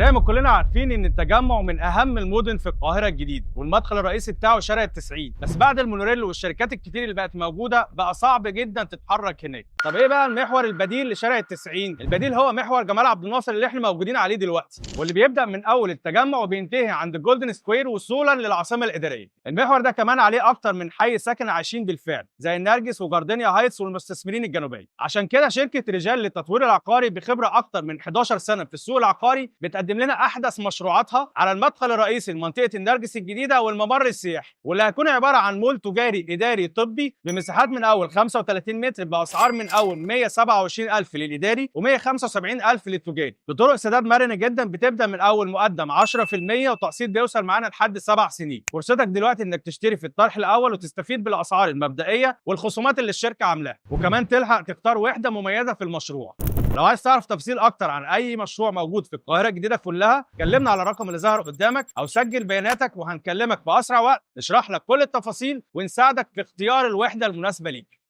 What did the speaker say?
زي ما كلنا عارفين ان التجمع من اهم المدن في القاهره الجديده، والمدخل الرئيسي بتاعه شارع التسعين، بس بعد المونوريل والشركات الكتير اللي بقت موجوده بقى صعب جدا تتحرك هناك. طب ايه بقى المحور البديل لشارع التسعين؟ البديل هو محور جمال عبد الناصر اللي احنا موجودين عليه دلوقتي، واللي بيبدا من اول التجمع وبينتهي عند الجولدن سكوير وصولا للعاصمه الاداريه. المحور ده كمان عليه اكتر من حي سكن عايشين بالفعل زي النرجس وجاردينيا هايتس والمستثمرين الجنوبيه. عشان كده شركه رجال للتطوير العقاري بخبره اكتر من 11 سنه في السوق العقاري بتقدم لنا احدث مشروعاتها على المدخل الرئيسي لمنطقه النرجس الجديده والممر السياحي، واللي هيكون عباره عن مول تجاري اداري طبي بمساحات من اول 35 متر باسعار من اول 127,000 للاداري و175,000 للتجاري، بطرق سداد مرنه جدا بتبدا من اول مقدم 10% وتقسيط بيوصل معانا لحد 7 سنين. فرصتك دلوقتي انك تشتري في الطرح الاول وتستفيد بالاسعار المبدئيه والخصومات اللي الشركه عاملاها، وكمان تلحق تختار وحده مميزه في المشروع. لو عايز تعرف تفاصيل اكتر عن اي مشروع موجود في القاهره الجديده كلها، كلمنا على الرقم اللي ظهر قدامك او سجل بياناتك وهنكلمك باسرع وقت نشرح لك كل التفاصيل ونساعدك في اختيار الوحده المناسبه ليك.